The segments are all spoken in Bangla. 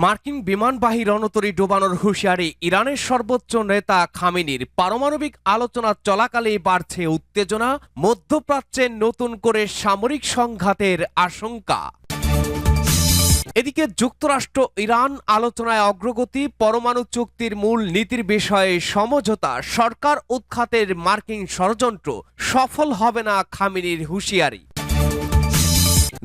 মার্কিন বিমানবাহী রণতরী ডোবানোর হুঁশিয়ারি ইরানের সর্বোচ্চ নেতা খামেনির। পারমাণবিক আলোচনা চলাকালেই বাড়ছে উত্তেজনা, মধ্যপ্রাচ্যে নতুন করে সামরিক সংঘাতের আশঙ্কা। এদিকে যুক্তরাষ্ট্র ইরান আলোচনায় অগ্রগতি, পরমাণু চুক্তির মূল নীতির বিষয়ে সমঝোতা, সরকার উৎখাতের মার্কিন ষড়যন্ত্র সফল হবে না খামেনির হুঁশিয়ারি।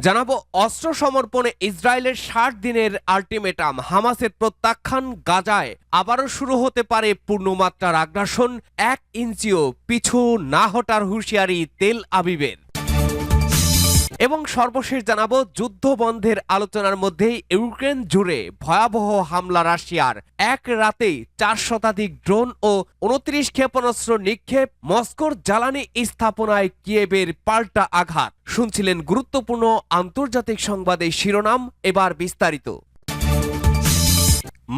জানাবো অস্ত্র সমর্পণে ইসরায়েলের ৬০ দিনের আল্টিমেটাম, হামাসের প্রত্যাখ্যান, গাজায় আবারও শুরু হতে পারে পূর্ণমাত্রার আগ্রাসন, ১ ইঞ্চিও পিছু না হটার হুঁশিয়ারি তেল আবিবের। এবং সর্বশেষ জানাবো যুদ্ধ বন্ধের আলোচনার মধ্যেই ইউক্রেন জুড়ে ভয়াবহ হামলা রাশিয়ার, এক রাতেই ৪ শতাধিক ড্রোন ও ২৯ ক্ষেপণাস্ত্র নিক্ষেপ, মস্কোর জ্বালানি স্থাপনায় কিয়েভের পাল্টা আঘাত। শুনছিলেন গুরুত্বপূর্ণ আন্তর্জাতিক সংবাদের শিরোনাম, এবার বিস্তারিত।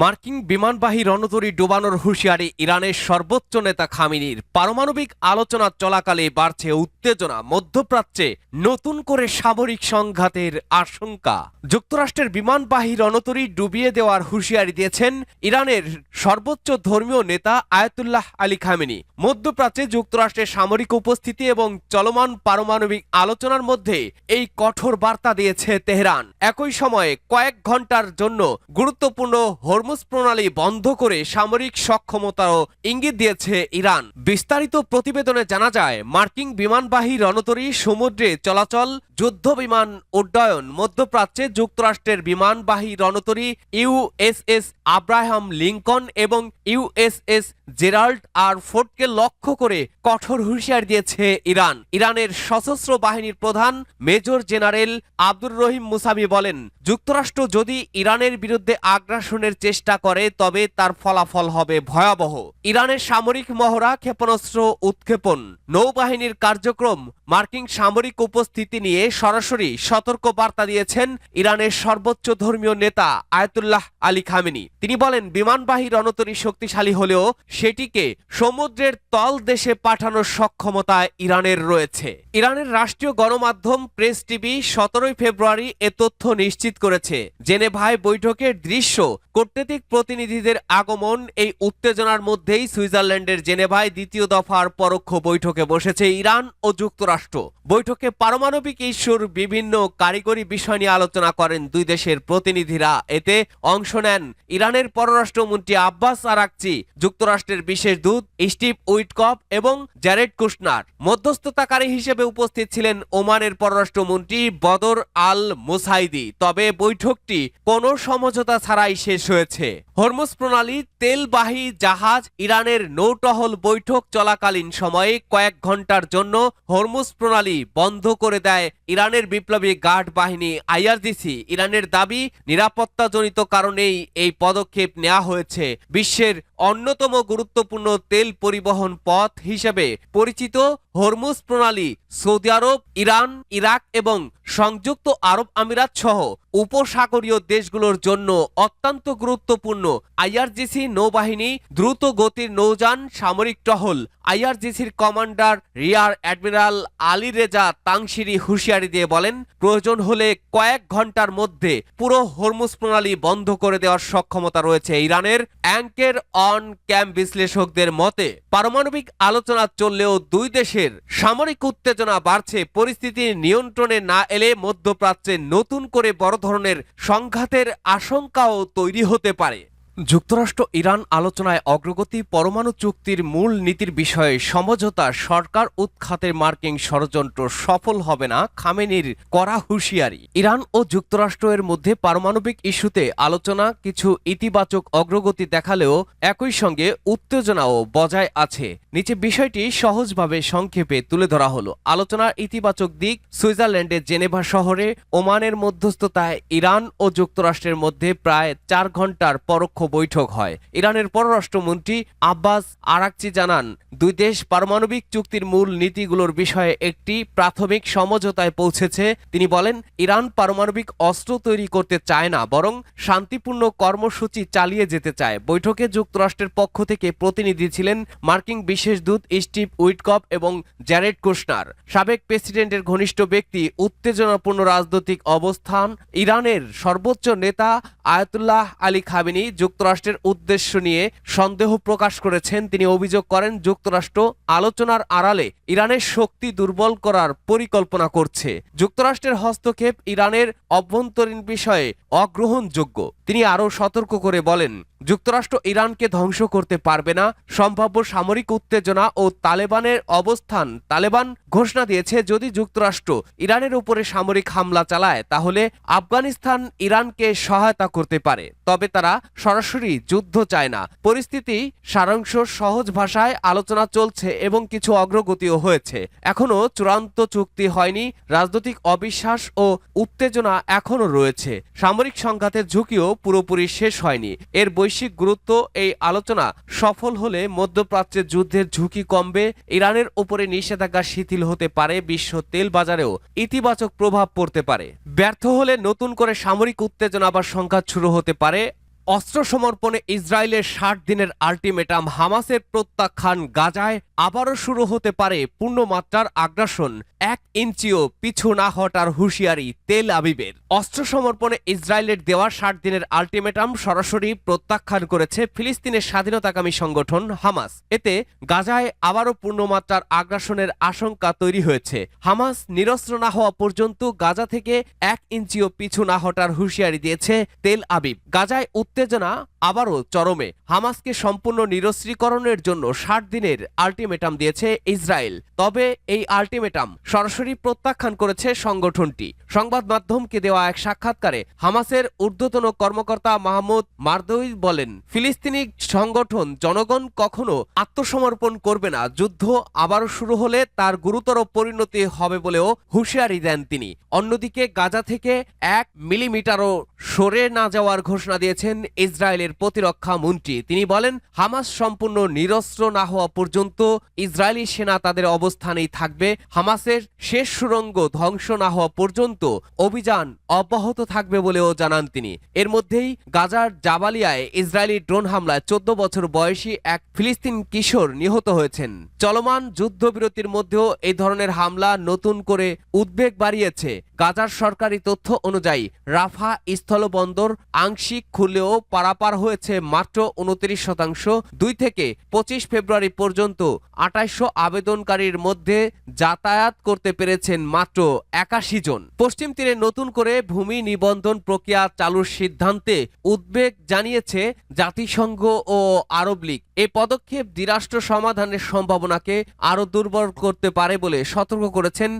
মার্কিন বিমানবাহী রণতরী ডোবানোর হুঁশিয়ারি ইরানের সর্বোচ্চ নেতা খামেনির। পারমাণবিক আলোচনা চলাকালে বাড়ছে উত্তেজনা, মধ্যপ্রাচ্যে নতুন করে সামরিক সংঘাতের আশঙ্কা। যুক্তরাষ্ট্রের বিমানবাহী রণতরী ডুবিয়ে দেওয়ার হুঁশিয়ারি দিয়েছেন ইরানের সর্বোচ্চ ধর্মীয় নেতা আয়াতুল্লাহ আলী খামেনি। মধ্যপ্রাচ্যে যুক্তরাষ্ট্রের সামরিক উপস্থিতি এবং চলমান পারমাণবিক আলোচনার মধ্যে এই কঠোর বার্তা দিয়েছে তেহরান। একই সময়ে কয়েক ঘন্টার জন্য গুরুত্বপূর্ণ হরমুজ প্রণালী বন্ধ করে সামরিক সক্ষমতাও ইঙ্গিত দিয়েছে ইরান। বিস্তারিত প্রতিবেদনে জানা যায়, মার্কিন বিমানবাহী রণতরী সমুদ্রে চলাচল, যুদ্ধ বিমান উড্ডয়ন, মধ্যপ্রাচ্যে যুক্তরাষ্ট্রের বিমানবাহী রণতরী ইউএসএস আব্রাহাম লিঙ্কন এবং ইউএসএস জেরাল্ড আর ফোর্ডকে লক্ষ্য করে কঠোর হুঁশিয়ারি দিয়েছে ইরান। ইরানের সশস্ত্র বাহিনীর প্রধান মেজর জেনারেল আব্দুর রহিম মুসাবি বলেন, যুক্তরাষ্ট্র যদি ইরানের বিরুদ্ধে আগ্রাসনের চেষ্টা করে তবে তার ফলাফল হবে ভয়াবহ। ইরানের সামরিক মহড়া, ক্ষেপণাস্ত্র উৎক্ষেপণ, নৌবাহিনীর কার্যক্রম, মার্কিন সামরিক উপস্থিতি নিয়ে সরাসরি সতর্ক বার্তা দিয়েছেন ইরানের সর্বোচ্চ ধর্মীয় নেতা আয়াতুল্লাহ আলী খামেনি। তিনি বলেন, বিমানবাহী রণতরী শক্তিশালী হলেও সেটিকে সমুদ্রের তল দেশে পাঠানোর সক্ষমতা ইরানের রয়েছে। ইরানের রাষ্ট্রীয় গণমাধ্যম প্রেস টিভি ১৭ ফেব্রুয়ারি এ তথ্য নিশ্চিত করেছে। জেনেভায় বৈঠকের দৃশ্য, কূটনৈতিক প্রতিনিধিদের আগমন, এই উত্তেজনার মধ্যেই সুইজারল্যান্ডের জেনেভায় দ্বিতীয় দফার পরোক্ষ বৈঠকে বসেছে ইরান ও যুক্তরাষ্ট্র। বৈঠকে পারমাণবিক ইস্যুর বিভিন্ন কারিগরি বিষয় নিয়ে আলোচনা করেন দুই দেশের প্রতিনিধিরা। এতে অংশ নেন ইরানের পররাষ্ট্রমন্ত্রী আব্বাস আরাকচি, যুক্তরাষ্ট্রের বিশেষ দূত স্টিভ উইটকফ এবং জ্যারেড কুশনার। মধ্যস্থতাকারী হিসেবে উপস্থিত ছিলেন ওমানের পররাষ্ট্রমন্ত্রী বদর আল মুসাইদি। তবে বৈঠকটি কোনো সমঝোতা ছাড়াই শেষ হয়েছে। হরমুজ প্রণালী, তেলবাহী জাহাজ, ইরানের নৌটহল বৈঠক চলাকালীন সময়ে কয়েক ঘন্টার জন্য হরমুজ প্রণালী বন্ধ করে দেয় ইরানের বিপ্লবী গার্ড বাহিনী আইআরজিসি। ইরানের দাবি, নিরাপত্তাজনিত কারণেই এই পদক্ষেপ নেওয়া হয়েছে। বিশ্বের অন্যতম গুরুত্বপূর্ণ তেল পরিবহন পথ হিসেবে পরিচিত হরমুজ প্রণালী সৌদি আরব, ইরান, ইরাক এবং সংযুক্ত আরব আমিরাত সহ উপসাগরীয় দেশগুলোর জন্য অত্যন্ত গুরুত্বপূর্ণ। আইআরজিসি নৌবাহিনী, দ্রুত গতির নৌযান, সামরিক টহল। আইআরজিসির commander rear admiral Ali Reza Tangsiri হুঁশিয়ারি দিয়ে বলেন, প্রয়োজন হলে কয়েক ঘন্টার মধ্যে পুরো হরমুজ প্রণালী বন্ধ করে দেওয়ার সক্ষমতা রয়েছে ইরানের। অ্যাঙ্কের অন ক্যাম্প বিশ্লেষকদের মতে, পারমাণবিক আলোচনা চললেও দুই দেশের সামরিক উত্তেজনা বাড়ছে। পরিস্থিতি নিয়ন্ত্রণে না এলে মধ্যপ্রাচ্যে নতুন করে বড় ধরনের সংঘাতের আশঙ্কাও তৈরি হতে পারে। যুক্তরাষ্ট্র ইরান আলোচনায় অগ্রগতি, পরমাণু চুক্তির মূল নীতির বিষয়ে সমঝোতা, সরকার উৎখাতের মার্কিন ষড়যন্ত্র সফল হবে না খামেনির কড়া হুঁশিয়ারি। ইরান ও যুক্তরাষ্ট্রের মধ্যে পারমাণবিক ইস্যুতে আলোচনা কিছু ইতিবাচক অগ্রগতি দেখালেও একই সঙ্গে উত্তেজনাও বজায় আছে। নিচে বিষয়টি সহজভাবে সংক্ষেপে তুলে ধরা হলো। আলোচনার ইতিবাচক দিক, সুইজারল্যান্ডের জেনেভা শহরে ওমানের মধ্যস্থতায় ইরান ও যুক্তরাষ্ট্রের মধ্যে প্রায় ৪ ঘন্টার পরোক্ষ বৈঠক হয়। ইরানের পররাষ্ট্রমন্ত্রী আব্বাস আরাকচি জানান, দুই দেশ পারমাণবিক চুক্তির মূল নীতিগুলোর বিষয়ে একটি প্রাথমিক সমঝোতায় পৌঁছেছে। তিনি বলেন, ইরান পারমাণবিক অস্ত্র তৈরি করতে চায় না, বরং শান্তিপূর্ণ কর্মসূচি চালিয়ে যেতে চায়। বৈঠকে যুক্তরাষ্ট্রের পক্ষ থেকে প্রতিনিধি ছিলেন মার্কিন বিশেষ দূত স্টিভ উইটকফ এবং জ্যারেড কুশনার। সাবেক প্রেসিডেন্টের ঘনিষ্ঠ ব্যক্তি উত্তেজনাপূর্ণ রাজনৈতিক অবস্থান। ইরানের সর্বোচ্চ নেতা আয়াতুল্লাহ আলী খামেনি যুক্তরাষ্ট্রের উদ্দেশ্য নিয়ে সন্দেহ প্রকাশ করেছেন। তিনি অভিযোগ করেন, যুক্তরাষ্ট্র আলোচনার আড়ালে ইরানের শক্তি দুর্বল করার পরিকল্পনা করছে। যুক্তরাষ্ট্রের হস্তক্ষেপ ইরানের অভ্যন্তরীণ বিষয়ে অগ্রহণযোগ্য। তিনি আরও সতর্ক করে বলেন, যুক্তরাষ্ট্র ইরানকে ধ্বংস করতে পারবে না। সম্ভাব্য সামরিক উত্তেজনা ও তালেবানের অবস্থান। তালেবান ঘোষণা দিয়েছে, যদি যুক্তরাষ্ট্র ইরানের উপরে সামরিক হামলা চালায় তাহলে আফগানিস্তান ইরানকে সহায়তা করতে পারে, তবে তারা সরাসরি যুদ্ধ চায় না। পরিস্থিতি সারাংশ সহজ ভাষায় আলোচনা চলছে এবং কিছু অগ্রগতিও হয়েছে। এখনো চূড়ান্ত চুক্তি হয়নি। রাজনৈতিক অবিশ্বাস ও উত্তেজনা এখনো রয়েছে। সামরিক সংঘাতের ঝুঁকিও পুরোপুরি শেষ হয়নি। এর বৈশ্বিক গুরুত্ব, এই আলোচনা সফল হলে মধ্যপ্রাচ্যের যুদ্ধের ঝুঁকি কমবে, ইরানের উপরে নিষেধাজ্ঞা শিথিল হতে পারে, বিশ্ব তেল বাজারেও ইতিবাচক প্রভাব পড়তে পারে। ব্যর্থ হলে নতুন করে সামরিক উত্তেজনা বা সংঘাত শুরু হতে পারে। অস্ত্র সমর্পণে ইসরায়েলের 60 দিনের আল্টিমেটাম, হামাসের প্রত্যাখ্যান, গাজায় আবারও শুরু হতে পারে পূর্ণমাত্রার আগ্রাসন, 1 ইঞ্চিও পিছু না হটার হুঁশিয়ারি তেল আবিবের। অস্ত্র সমর্পণে ইসরায়েলের দেওয়া 60 দিনের আল্টিমেটাম সরাসরি প্রত্যাখ্যান করেছে ফিলিস্তিনের স্বাধীনতাকামী সংগঠন হামাস। এতে গাজায় আবারও পূর্ণমাত্রার আগ্রাসনের আশঙ্কা তৈরি হয়েছে। হামাস নিরস্ত্র না হওয়া পর্যন্ত গাজা থেকে 1 ইঞ্চিও পিছু না হটার হুঁশিয়ারি দিয়েছে তেল আবিব। গাজায় উত্তেজনা আবারও চরমে। হামাসকে সম্পূর্ণ নিরস্ত্রীকরণের জন্য 60 দিনের আল্টিমেটাম দিয়েছে ইসরায়েল। তবে এই আল্টিমেটাম সরাসরি প্রত্যাখ্যান করেছে সংগঠনটি। সংবাদ মাধ্যমকে দেওয়া এক সাক্ষাৎকারে হামাসের ঊর্ধ্বতন কর্মকর্তা মাহমুদ মারদৌই বলেন, ফিলিস্তিনি সংগঠন জনগণ কখনো আত্মসমর্পণ করবে না। যুদ্ধ আবারও শুরু হলে তার গুরুতর পরিণতি হবে বলেও হুঁশিয়ারি দেন তিনি। অন্যদিকে গাজা থেকে 1 মিলিমিটারও সরে না যাওয়ার ঘোষণা দিয়েছেন ইসরায়েলের প্রতিরক্ষা মন্ত্রী। তিনি বলেন, হামাস সম্পূর্ণ নিরস্ত্র না হওয়া পর্যন্ত ইসরায়েলি সেনা তাদের অবস্থানেই থাকবে। হামাসের শেষ সুড়ঙ্গ ধ্বংস না হওয়া পর্যন্ত অভিযান অব্যাহত থাকবে বলেও জানান তিনি। এর মধ্যেই গাজার জাবালিয়ায় ইসরায়েলি ড্রোন হামলায় 14 বছর বয়সী এক ফিলিস্তিন কিশোর নিহত হয়েছেন। চলমান যুদ্ধবিরতির মধ্যেও এই ধরনের হামলা নতুন করে উদ্বেগ বাড়িয়েছে। গাজার সরকারি তথ্য অনুযায়ী রাফা স্থলবন্দর আংশিক খুললেও পারাপার হয়েছে মাত্র 29%। 2 থেকে 25 ফেব্রুয়ারি পর্যন্ত 2800 আবেদনকারীর মধ্যে যাতায়াত করতে পেরেছেন মাত্র 81 জন। পশ্চিম তীরে নতুন করে ভূমি নিবন্ধন প্রক্রিয়া চালুর সিদ্ধান্তে উদ্বেগ জানিয়েছে জাতিসংঘ ও আরব লীগ। এই পদক্ষেপ দ্বিরাষ্ট্র সমাধানের সম্ভাবনাকে আরো দুর্বল করতে পারে বলে সতর্ক করেছেন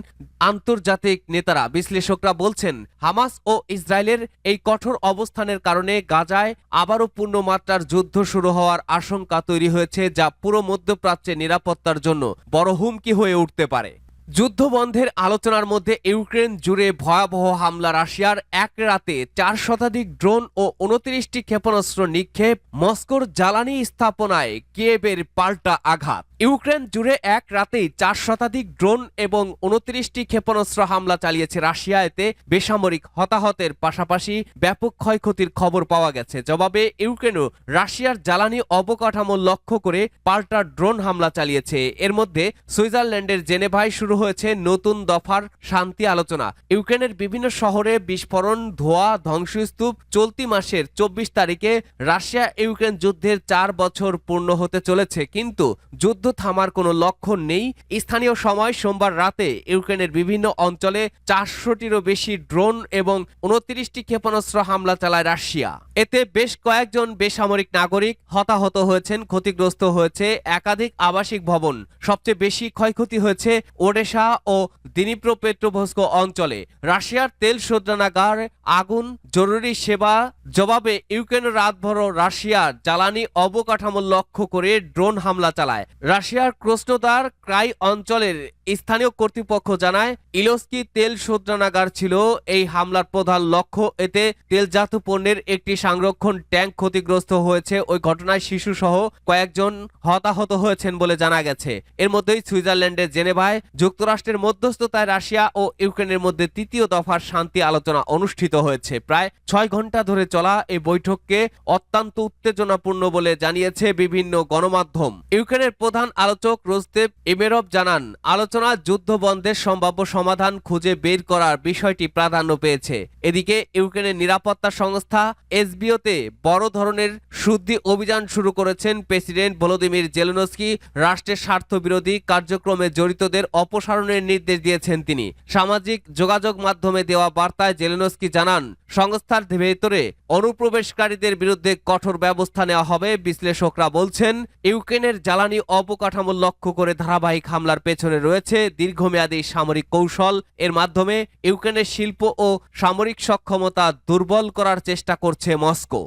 আন্তর্জাতিক নেতারা। বিশ্লেষকরা বলছেন, হামাস ও ইসরায়েলের এই কঠোর অবস্থানের কারণে গাজায় আবারও পূর্ণমাত্রার যুদ্ধ শুরু হওয়ার আশঙ্কা তৈরি হয়েছে, যা পুরো মধ্যপ্রাচ্যের নিরাপত্তার জন্য বড় হুমকি হয়ে উঠতে পারে। যুদ্ধবন্ধের আলোচনার মধ্যে ইউক্রেন জুড়ে ভয়াবহ হামলা, রাশিয়ার এক রাতে 4 শতাধিক ড্রোন ও 29টি ক্ষেপণাস্ত্র নিক্ষেপ, মস্কোর জ্বালানি স্থাপনায় কিয়েভের পাল্টা আঘাত। ইউক্রেন জুড়ে এক রাতেই 4 শতাধিক ড্রোন এবং 29টি ক্ষেপণাস্ত্র হামলা চালিয়েছে রাশিয়া। এতে বেসামরিক হতাহতের পাশাপাশি ব্যাপক ক্ষয়ক্ষতির খবর পাওয়া গেছে। জবাবে ইউক্রেনও রাশিয়ার জ্বালানি অবকাঠামো লক্ষ্য করে পাল্টা ড্রোন হামলা চালিয়েছে। এর মধ্যে সুইজারল্যান্ডের জেনেভায় শুরু হয়েছে নতুন দফার শান্তি আলোচনা। ইউক্রেনের বিভিন্ন শহরে বিস্ফোরণ, ধোঁয়া, ধ্বংসস্তূপ। চলতি মাসের 24 তারিখে রাশিয়া ইউক্রেন যুদ্ধের 4 বছর পূর্ণ হতে চলেছে, কিন্তু যুদ্ধ থামার কোনো লক্ষণ নেই। স্থানীয় সময় সোমবার রাতে ইউক্রেনের বিভিন্ন অঞ্চলে 400টিরও বেশি ড্রোন এবং 29টি ক্ষেপণাস্ত্র হামলা চালায় রাশিয়া। এতে বেশ কয়েকজন বেসামরিক নাগরিক হতাহত হয়েছেন, ক্ষতিগ্রস্ত হয়েছে একাধিক আবাসিক ভবন। সবচেয়ে বেশি ক্ষয়ক্ষতি হয়েছে ওডেসা ও দিনিপ্রোপেট্রোভস্ক অঞ্চলে। রাশিয়ার তেল শোধনাগার আগুন, জরুরি সেবা। জবাবে ইউক্রেন রাতভর রাশিয়ার জ্বালানি অবকাঠামো লক্ষ্য করে ড্রোন হামলা চালায়। রাশিয়ার ক্রোসনোদার ক্রাই অঞ্চলের স্থানীয় কর্তৃপক্ষ জানায় ইলস্কি তেল শোধনাগার ছিল এই হামলার প্রধান লক্ষ্য। এতে তেলজাত পণ্যের একটি সংরক্ষণ ট্যাঙ্ক ক্ষতিগ্রস্ত হয়েছে। ওই ঘটনায় শিশুসহ কয়েকজন হতাহত হয়েছেন বলে জানা গেছে। এর মধ্যেই সুইজারল্যান্ডের জেনেভায় যুক্তরাষ্ট্রের মধ্যস্থতায় রাশিয়া ও ইউক্রেনের মধ্যে তৃতীয় দফার শান্তি আলোচনা অনুষ্ঠিত হয়েছে। প্রায় 6 ঘন্টা ধরে চলা এই বৈঠককে অত্যন্ত উত্তেজনাপূর্ণ বলে জানিয়েছে বিভিন্ন গণমাধ্যম। ইউক্রেনের প্রধান আলোচক রোস্তেভ ইমেরভ জানান, আলোচনা যুদ্ধ বন্ধের সম্ভাব্য সমাধান খুঁজে বের করার বিষয়টি প্রাধান্য পেয়েছে। এদিকে ইউক্রেনের নিরাপত্তা সংস্থা এসবিওতে বড় ধরনের শুদ্ধি অভিযান শুরু করেছেন প্রেসিডেন্ট ভলোদিমির জেলেনস্কি। রাষ্ট্রের স্বার্থবিরোধী কার্যক্রমে জড়িতদের অপসারণের নির্দেশ দিয়েছেন তিনি। সামাজিক যোগাযোগ মাধ্যমে দেওয়া বার্তায় জেলেনস্কি জানান, সংস্থার ভেতরে অনুপ্রবেশকারীদের বিরুদ্ধে কঠোর ব্যবস্থা নেওয়া হবে। বিশ্লেষকরা বলছেন, ইউক্রেনের জ্বালানি অবকাঠামো লক্ষ্য করে ধারাবাহিক হামলার পেছনে রয়েছে দীর্ঘমেয়াদী সামরিক কৌশল। এর মাধ্যমে ইউক্রেনের শিল্প ও সামরিক সক্ষমতা দুর্বল করার চেষ্টা করছে মস্কো।